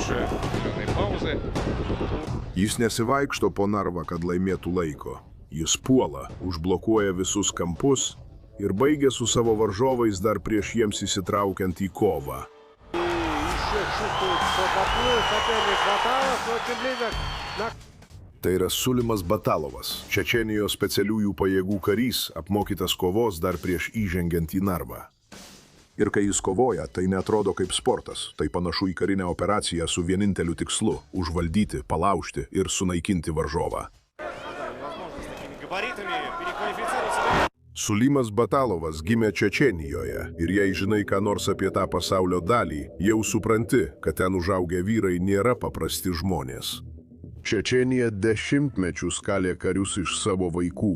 больше определенной паузы. Jis nesivaikšto po narvą, kad laimėtų laiko. Jis puola, užblokuoja visus kampus ir baigia su savo varžovais dar prieš jiems įsitraukiant į kovą. Еще чувствует, что подплыл соперник Баталов, но очень близок. Tai yra Sulimas Batalovas, Čečėnijos specialiųjų pajėgų karys, apmokytas kovos dar prieš įžengiant į narvą. Ir kai jis kovoja, tai neatrodo kaip sportas, tai panašu į karinę operaciją su vieninteliu tikslu – užvaldyti, palaužti ir sunaikinti varžovą. Sulimas Batalovas gimė Čečėnijoje ir jei žinai ką nors apie tą pasaulio dalį, jau supranti, kad ten užaugę vyrai nėra paprasti žmonės. Čečėnija dešimtmečius kalė karius iš savo vaikų.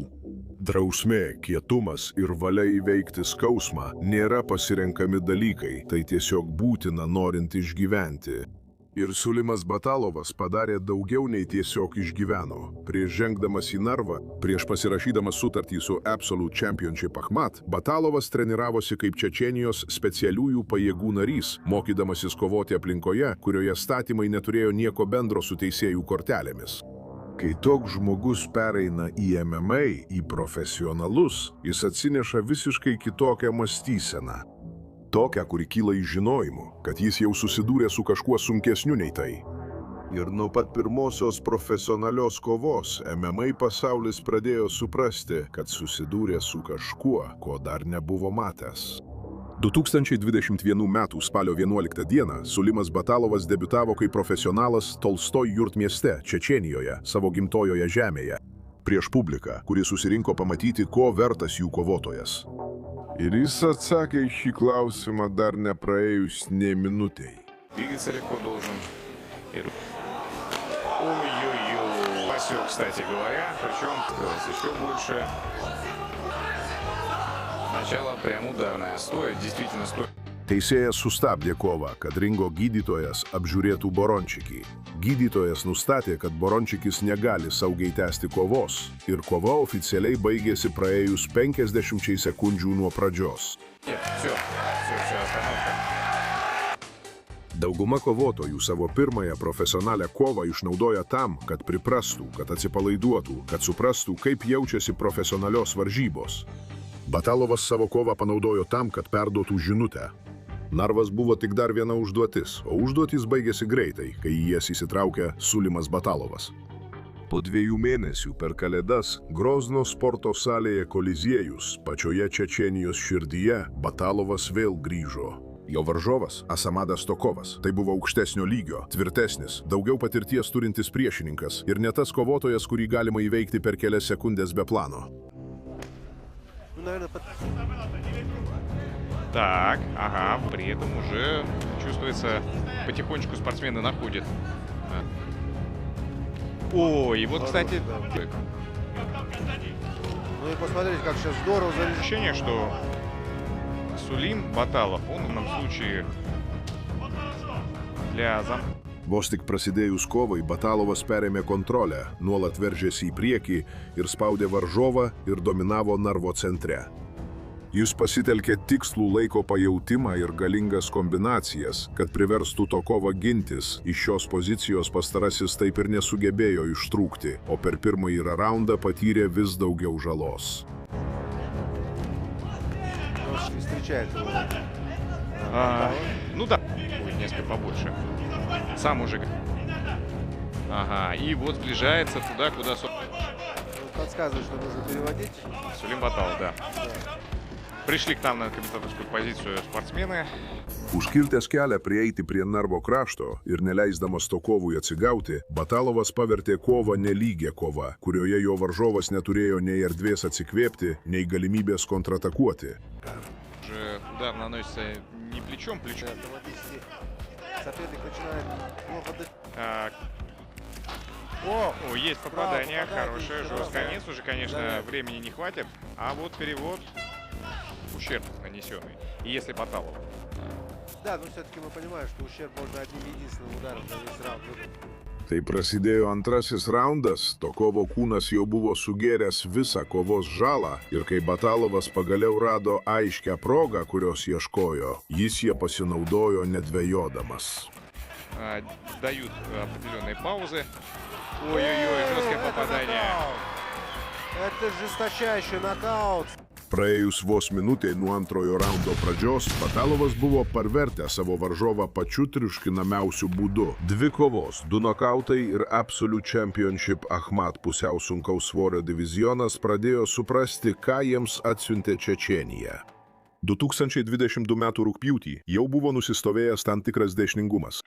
Drausmė, kietumas ir valia įveikti skausmą nėra pasirenkami dalykai, tai tiesiog būtina norint išgyventi. Ir Sulimas Batalovas padarė daugiau nei tiesiog išgyveno. Prieš žengdamas į narvą, prieš pasirašydamas sutartį su Absolute Championship Akhmat, Batalovas treniravosi kaip Čečėnijos specialiųjų pajėgų narys, mokydamasis kovoti aplinkoje, kurioje statymai neturėjo nieko bendro su teisėjų kortelėmis. Kai toks žmogus pereina į MMA, į profesionalus, jis atsineša visiškai kitokią mąstyseną. Tokią, kuri kyla iš žinojimo, kad jis jau susidūrė su kažkuo sunkesniu nei tai. Ir nuo pat pirmosios profesionalios kovos MMA pasaulis pradėjo suprasti, kad susidūrė su kažkuo, ko dar nebuvo matęs. 2021 m. spalio 11 d. Sulimas Batalovas debiutavo kaip profesionalas Tolstoj Jurt mieste, Čečėnijoje, savo gimtojoje žemėje, prieš publiką, kuri susirinko pamatyti, ko vertas jų kovotojas. Ir jis atsakė į šį klausimą dar nepraėjus nė minutei. Двигаться легко должен. Ой-ой-ой. Спасибо, кстати говоря. Причем еще больше. Начало прям ударное. Стоит, действительно стоит. Teisėjas sustabdė kovą, kad ringo gydytojas apžiūrėtų Borončikį. Gydytojas nustatė, kad Borončikis negali saugiai tęsti kovos ir kova oficialiai baigėsi praėjus 50 sekundžių nuo pradžios. Dauguma kovotojų savo pirmąją profesionalią kovą išnaudoja tam, kad priprastų, kad atsipalaiduotų, kad suprastų, kaip jaučiasi profesionalios varžybos. Batalovas savo kovą panaudojo tam, kad perduotų žinutę. Narvas buvo tik dar viena užduotis, o užduotis baigėsi greitai, kai į jas įsitraukė Sulimas Batalovas. Po 2 mėnesių per Kalėdas Grozno sporto salėje Koliziejus, pačioje Čečėnijos širdyje, Batalovas vėl grįžo. Jo varžovas Asamadas Tokovas. Tai buvo aukštesnio lygio, tvirtesnis, daugiau patirties turintis priešininkas ir ne tas kovotojas, kurį galima įveikti per kelias sekundės be plano. Так, ага, при этом уже чувствуется, потихонечку спортсмены находят. О, и вот, кстати, Ну и посмотрите, как сейчас здорово залез. ощущение, что Сулим Баталов, он в данном случае для Vos tik prasidėjus kovai, Batalovas perėmė kontrolę, nuolat veržėsi į priekį ir spaudė varžovą ir dominavo narvo centre. Jis pasitelkė tikslų laiko pajautimą ir galingas kombinacijas, kad priverstų Tokovą gintis. Iš šios pozicijos pastarasis taip ir nesugebėjo ištrūkti, o per pirmąjį raundą patyrė vis daugiau žalos. ну да, будет несколько побольше. Сам уже. Ага, и вот сближается туда, куда... Подсказывает, что нужно переводить. Сулим Баталов, да. Пришли к нам на комментаторскую позицию спортсмены. Užkirtęs kelią prieiti prie narvo krašto ir neleisdamas Tokovui atsigauti, Batalovas pavertė kovą nelygią kovą, kurioje jo varžovas neturėjo nei erdvės atsikvėpti, nei galimybės kontratakuoti. Уже удар наносится не плечом, плечом. Соперник начинает плохо. Так. О, Есть попадание, хорошее, жесткое. Конец уже, конечно, времени не хватит. А вот перевод, ущерб нанесенный. И если Баталов. Да, но все-таки мы понимаем, что ущерб можно одним единственным ударом за весь раунд выдать. Tai prasidėjo antrasis raundas, Tokovo kūnas jau buvo sugėręs visą kovos žalą ir kai Batalovas pagaliau rado aiškę progą, kurios ieškojo, jis ją pasinaudojo nedvejodamas. дают определенные паузы. Ой-ой-ой, жесткое попадание. Это жесточайший нокаут. Praėjus vos minutė nuo antrojo raundo pradžios, Batalovas buvo parvertęs savo varžovą pačiu triuškinamiausiu būdu. 2 kovos, 2 nokautai ir Absolute Championship Ahmad pusiau sunkaus svorio divizionas pradėjo suprasti, ką jiems atsiuntė Čečėnija. 2022 m. rugpjūtį jau buvo nusistovėjęs tam tikras dėsningumas.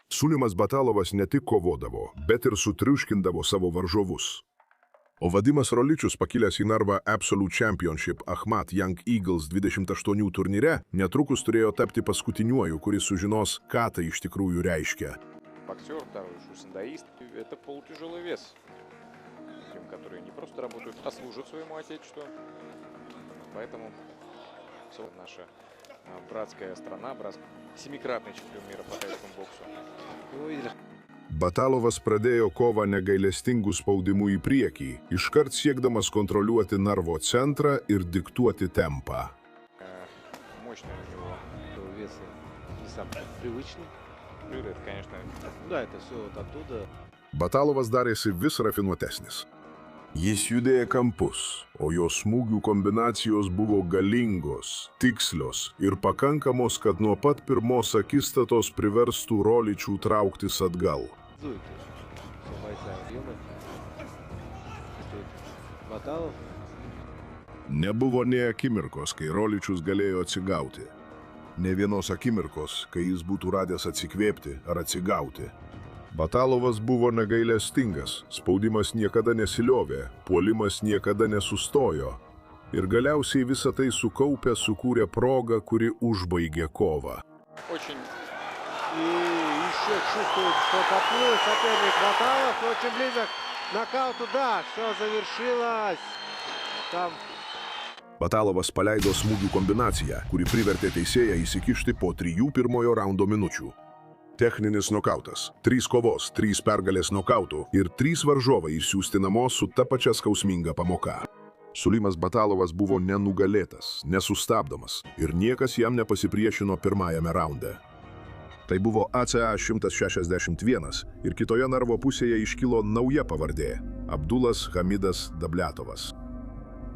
Sulimas Batalovas ne tik kovodavo, bet ir sutriuškindavo savo varžovus. O Vadimas Roličius, pakilęs į narvą Absolute Championship Ahmad Young Eagles 28 turnyre, netrukus turėjo tapti paskutiniuoju, kuris sužinos, ką tai iš tikrųjų reiškia. Боксер, второй шусендаист. Это полутяжелый вес. Тем, которые не просто работают, а служат своему отечеству. Поэтому наша братская страна, семикратный чемпион мира по тайскому боксу. Вы увидели. Batalovas pradėjo kovą negailestingų spaudimų į priekį, iškart siekdamas kontroliuoti narvo centrą ir diktuoti tempą. Мощный у него вес, не сам привычный. Жир, это, конечно, да, это все вот оттуда. Batalovas darėsi vis rafinuotesnis. Jis judėjo kampus, o jo smūgių kombinacijos buvo galingos, tikslios ir pakankamos, kad nuo pat pirmos akistatos priverstų Roličių trauktis atgal. Nebuvo nė akimirkos, kai Roličius galėjo atsigauti. Ne vienos akimirkos, kai jis būtų radęs atsikvėpti ar atsigauti. Batalovas buvo negailestingas, spaudimas niekada nesiliovė, puolimas niekada nesustojo. Ir galiausiai visą tai sukaupę sukūrė progą, kuri užbaigė kovą. И еще чувствует, что поплыл соперник Баталов. Очень близок к нокауту. Да, все завершилось. Там Batalovas paleido smūgių kombinaciją, kuri privertė teisėją įsikišti po 3 pirmojo raundo minučių. Techninis nokautas, 3 kovos, 3 pergalės nokautų ir 3 varžovai išsiųsti namo su ta pačia skausminga pamoka. Sulimas Batalovas buvo nenugalėtas, nesustabdomas ir niekas jam nepasipriešino pirmajame raunde. Tai buvo ACA 161 ir kitoje narvo pusėje iškilo nauja pavardė – Abdulas Hamidas Dabliatovas.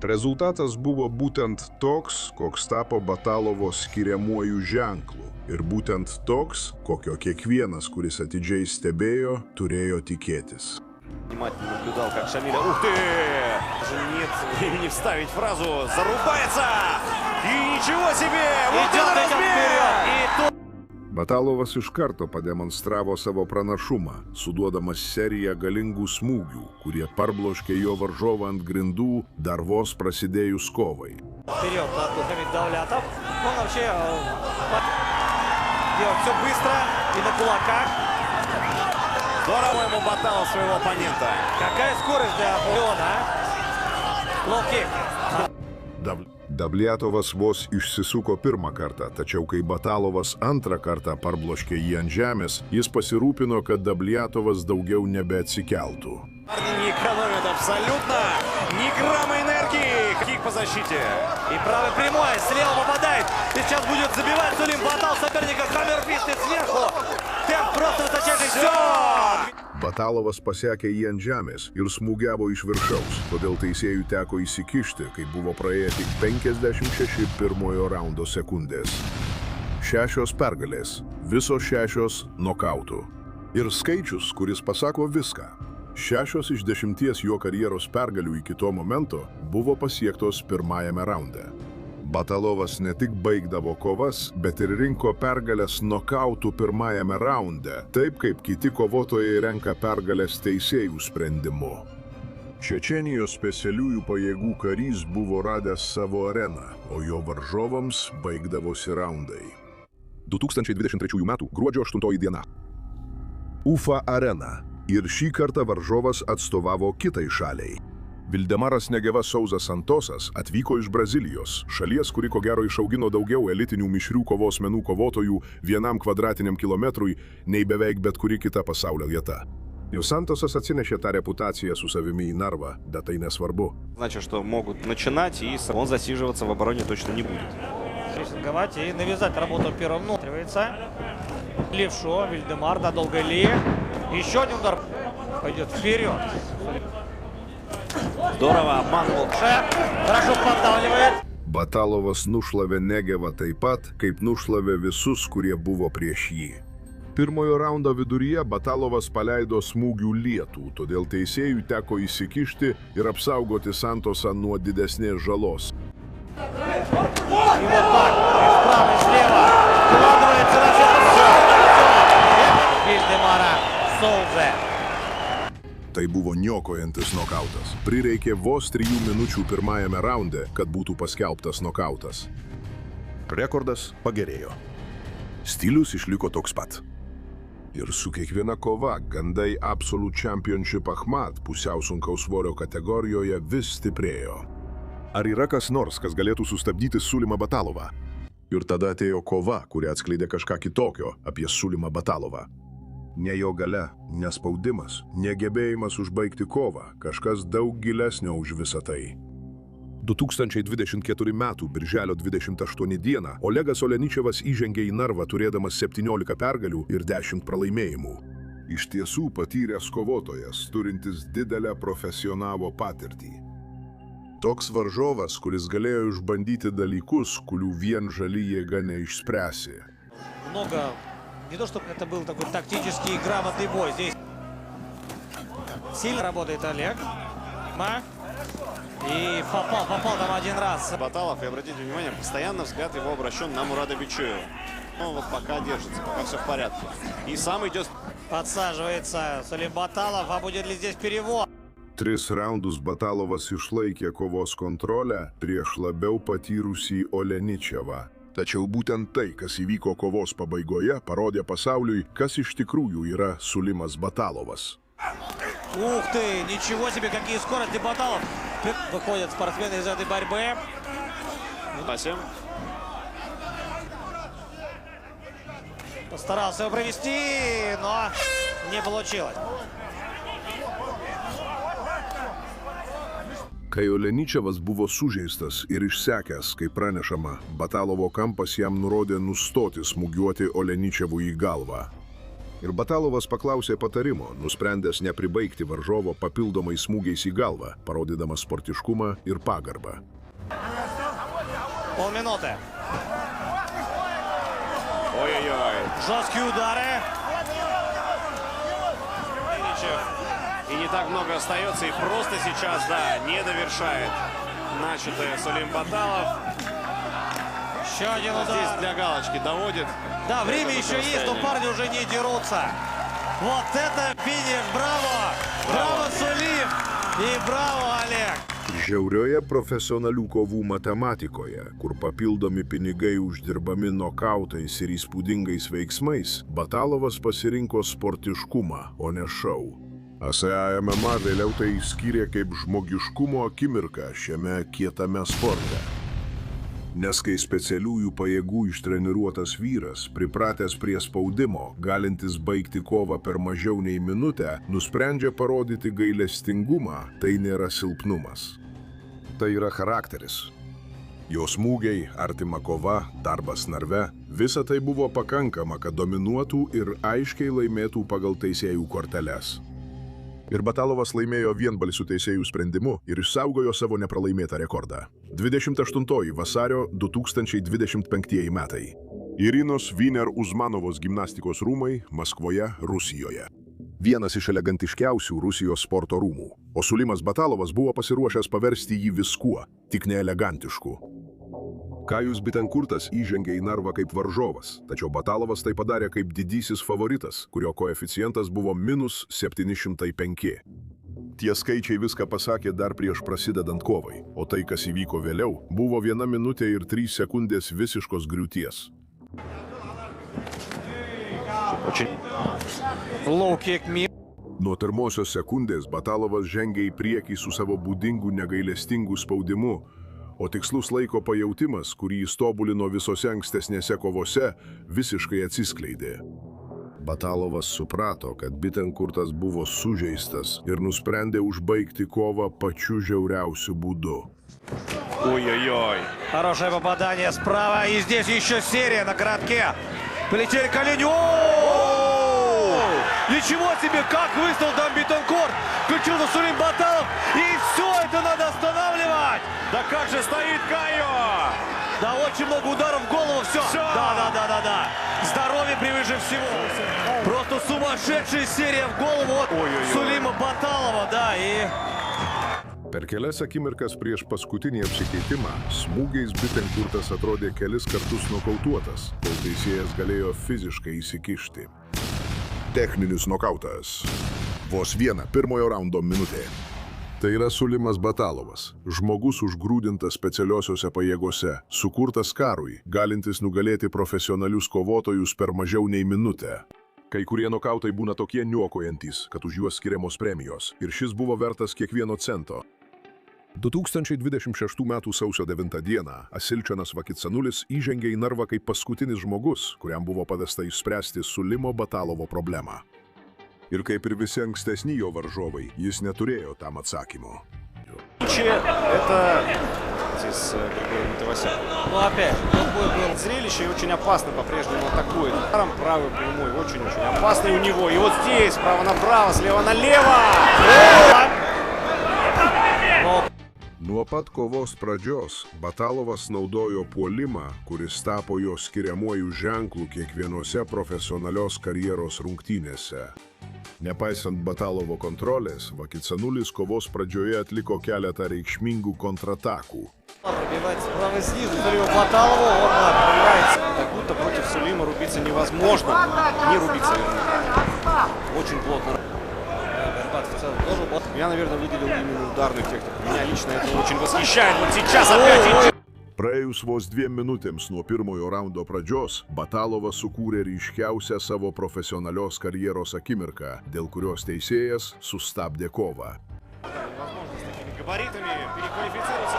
Rezultatas buvo būtent toks, koks tapo Batalovo skiriamuoju ženklu. Ir būtent toks, kokio kiekvienas, kuris atidžiai stebėjo, turėjo tikėtis. Внимательно наблюдал, как Шамиля... Ух ты! Даже нет времени вставить фразу. Зарубается! И ничего себе! Вот это размер! Batalovas iš karto pademonstravo savo pranašumą, suduodamas seriją galingų smūgių, kurie parbloškė jo varžovą ant grindų dar vos prasidėjus kovai. Вперед, Хамид Давлятов. Он вообще делает все быстро и на кулаках. Здорово ему Баталов своего оппонента. Какая скорость для Леона, а? Лоу-кик. Dabliatovas vos išsisuko pirmą kartą, tačiau kai Batalovas antrą kartą parbloškė jį ant žemės, jis pasirūpino, kad Dabliatovas daugiau nebeatsikeltų. Не экономит абсолютно. Ни грамма энергии. Кик по защите. И правый прямой, слева попадает. Сейчас будет забивать Сулим Баталов соперника. Хаммерфистит сверху. Темп просто высочайший. Все! Batalovas pasiekė jį ant žemės ir smūgiavo iš viršaus, todėl teisėjui teko įsikišti, kai buvo praėję tik 56 pirmojo raundo sekundės. 6 pergalės, visos 6 nokautų. Ir skaičius, kuris pasako viską. 6 iš 10 jo karjeros pergalių iki to momento buvo pasiektos pirmajame raunde. Batalovas ne tik baigdavo kovas, bet ir rinko pergalės nokautų pirmajame raunde, taip kaip kiti kovotojai renka pergalės teisėjų sprendimu. Čečėnijos specialiųjų pajėgų karys buvo radęs savo areną, o jo varžovams baigdavosi raundai. 2023 m. gruodžio 8 diena. Ufa arena. Ir šį kartą varžovas atstovavo kitai šaliai. Vildemaras Negeva Souza Santosas atvyko iš Brazilijos, šalies, kuri ko gero išaugino daugiau elitinių mišrių kovos menų kovotojų 1 kvadratiniam kilometrui nei beveik bet kuri kita pasaulio vieta. Ir Santosas atsinešė tą reputaciją su savimi į narvą, bet tai nesvarbu. Значит, что могут начинать, и он засиживаться в обороне точно не будет. Прессинговать и навязать работу первым. Требуется. Левшо, Вильдемар на долгой Ли. Еще один удар. Пойдет вперед. Здорово обманул Ше. Хорошо поддавливает. Batalovas nušlavė Negevą taip pat, kaip nušlavė visus, kurie buvo prieš jį. Pirmojo raundo viduryje Batalovas paleido smūgių lietų, todėl teisėjui teko įsikišti ir apsaugoti Santosą nuo didesnės žalos. И вот так, справа и слева. Вкладывается на все. Вильдемара Соузе. Tai buvo niokojantis nokautas. Prireikė vos 3 minučių pirmajame raunde, kad būtų paskelbtas nokautas. Rekordas pagerėjo. Stilius išliko toks pat. Ir su kiekviena kova gandai Absolute Championship Ahmad pusiau sunkaus svorio kategorijoje vis stiprėjo. Ar yra kas nors, kas galėtų sustabdyti Sulimą Batalovą? Ir tada atėjo kova, kuri atskleidė kažką kitokio apie Sulimą Batalovą. Ne jo galia, nespaudimas, negebėjimas užbaigti kovą, kažkas daug gilesnio už visą tai. 2024 m. birželio 28 d. Olegas Oleničevas įžengė į narvą turėdamas 17 pergalių ir 10 pralaimėjimų. Iš tiesų patyręs kovotojas, turintis didelę profesionalo patirtį. Toks varžovas, kuris galėjo išbandyti dalykus, kurių vien žali jėga neišspręsi. Много. Не то, чтобы это был такой тактический и грамотный бой. Здесь сильно работает Олег. И попал там один раз. Баталов, и обратите внимание, постоянно взгляд его обращен на Мурада Бичуева. Он вот пока держится, пока все в порядке. И сам идет... Подсаживается Сулим Баталов, а будет ли здесь перевод? 3 raundus Batalovas išlaikė kovos kontrolę prieš labiau patyrusį Oleničevą. Tačiau būtent tai, kas įvyko kovos pabaigoje, parodė pasauliui, kas iš tikrųjų yra Sulimas Batalovas. Ух ты, ничего себе, какие скорости Баталов. Выходят спортсмены из этой борьбы. Постарался его провести, но не получилось. Kai Oleničevas buvo sužeistas ir išsekęs, kaip pranešama, Batalovo kampas jam nurodė nustoti smūgiuoti Oleničevui į galvą. Ir Batalovas paklausė patarimo, nusprendęs nepribaigti varžovo papildomai smūgiais į galvą, parodydamas sportiškumą ir pagarbą. Полминуты. Ой-ой-ой. Жесткие удары. И не так много остается, и просто сейчас, да, не довершает начатое Сулим Баталов. Еще один удар. Здесь для галочки доводит. Да, время еще есть, но парни уже не дерутся. Вот это финиш, браво! Браво, Сулим! И браво, Олег! Žiaurioje profesionalių kovų matematikoje, kur papildomi pinigai uždirbami nokautais ir įspūdingais veiksmais, Batalovas pasirinko sportiškumą, o ne šou. ASEA MMA vėliau tai išskyrė kaip žmogiškumo akimirką šiame kietame sporte. Nes kai specialiųjų pajėgų ištreniruotas vyras, pripratęs prie spaudimo, galintis baigti kovą per mažiau nei minutę, nusprendžia parodyti gailestingumą, tai nėra silpnumas. Tai yra charakteris. Jo smūgiai, artima kova, darbas narve – visa tai buvo pakankama, kad dominuotų ir aiškiai laimėtų pagal teisėjų korteles. Ir Batalovas laimėjo vienbalsių teisėjų sprendimu ir išsaugojo savo nepralaimėtą rekordą. 28 vasario 2025 metai. Irinos Viner Uzmanovos gimnastikos rūmai Maskvoje, Rusijoje. Vienas iš elegantiškiausių Rusijos sporto rūmų. O Sulimas Batalovas buvo pasiruošęs paversti jį viskuo, tik neelegantišku. Kajus Bitenkurtas įžengė į narvą kaip varžovas, tačiau Batalovas tai padarė kaip didysis favoritas, kurio koeficientas buvo -705. Tie skaičiai viską pasakė dar prieš prasidedant kovai, o tai, kas įvyko vėliau, buvo 1 minutė ir 3 sekundės visiškos griūties. Nuo pirmosios sekundės Batalovas žengė į priekį su savo būdingu negailestingu spaudimu, o tikslus laiko pajautimas, kurį jis tobulino visose ankstesnėse kovose, visiškai atsiskleidė. Batalovas suprato, kad Bitenkurtas buvo sužeistas ir nusprendė užbaigti kovą pačiu žiauriausiu būdu. Ой-ой-ой. Хорошее попадание справа. И здесь еще серия на коротке. Полетели колени. Ничего себе, как выставил там Бетанкор. Включился Сулим Баталов. И все это надо останавливать. Да как же стоит Кайо! Да, очень много ударов в голову. Все. Всё. Да. Здоровье превыше всего. Просто сумасшедшая серия в голову от Сулима Баталова. Да, и... Per kelias akimirkas prieš paskutinį apsikeitimą smūgiais Bitenkurtas atrodė kelis kartus nokautuotas, kol teisėjas galėjo fiziškai įsikišti. Techninis nokautas. Vos viena pirmojo raundo minutė. Tai yra Sulimas Batalovas, žmogus užgrūdintas specialiosiuose pajėgose, sukurtas karui, galintis nugalėti profesionalius kovotojus per mažiau nei minutę. Kai kurie nokautai būna tokie niokojantys, kad už juos skiriamos premijos, ir šis buvo vertas kiekvieno cento. 2026 m. sausio 9 d. Asilčanas Vakicanulis įžengė į narvą kaip paskutinis žmogus, kuriam buvo pavesta išspręsti Sulimo Batalovo problemą. Ir kaip ir visi ankstesni jo varžovai, jis neturėjo там atsakymo. Это здесь Григорий Матывасян. Ну, опять, тот бой был... Зрелище и очень опасно по-прежнему атакует. Ударом правый прямой, очень-очень опасный у него. И вот здесь, справа направо, слева налево. Nuo pat kovos pradžios Batalovas naudojo puolimą, kuris tapo jo skiriamuoju ženklu kiekvienose profesionalios karjeros rungtynėse. Nepaisant Batalovo kontrolės, Vakicanulis kovos pradžioje atliko keletą reikšmingų kontratakų. Пробивается справа снизу, Сулима Баталову, он пробивается. Как будто против Сулима рубиться невозможно. Не рубиться, вернее. Очень плотно. Я, наверное, выделил именно ударную технику. Меня лично это очень восхищает. Вот сейчас опять... Praėjus vos 2 minutėms nuo pirmojo raundo pradžios, Batalovas sukūrė ryškiausią savo profesionalios karjeros akimirką, dėl kurios teisėjas sustabdė kovą. Возможно, с такими габаритами переквалифицироваться.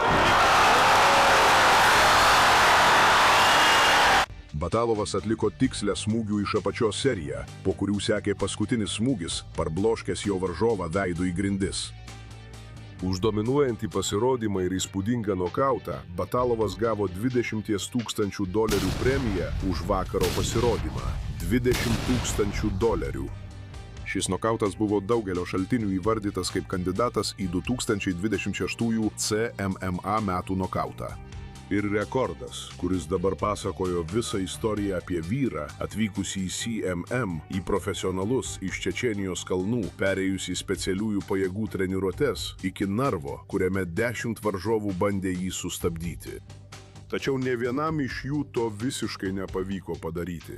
Batalovas atliko tikslę smūgių iš apačios seriją, po kurių sekė paskutinis smūgis, parbloškęs jo varžovą veidu į grindis. Už dominuojantį pasirodymą ir įspūdingą nokautą Batalovas gavo $20 000 premiją už vakaro pasirodymą. $20 000. Šis nokautas buvo daugelio šaltinių įvardytas kaip kandidatas į 2026 CMMA metų nokautą. Ir rekordas, kuris dabar pasakojo visą istoriją apie vyrą, atvykusį į CMM, į profesionalus iš Čečėnijos kalnų, perėjusį specialiųjų pajėgų treniruotes, iki narvo, kuriame 10 varžovų bandė jį sustabdyti. Tačiau ne vienam iš jų to visiškai nepavyko padaryti.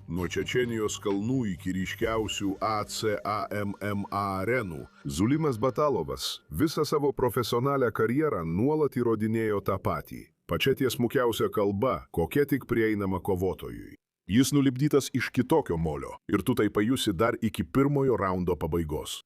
Nuo Čečėnijos kalnų iki ryškiausių ACAMMA arenų, Sulimas Batalovas visą savo profesionalią karjerą nuolat įrodinėjo tą patį. Pačia tiesmukiausia kalba, kokia tik prieinama kovotojui. Jis nulipdytas iš kitokio molio ir tu tai pajusi dar iki pirmojo raundo pabaigos.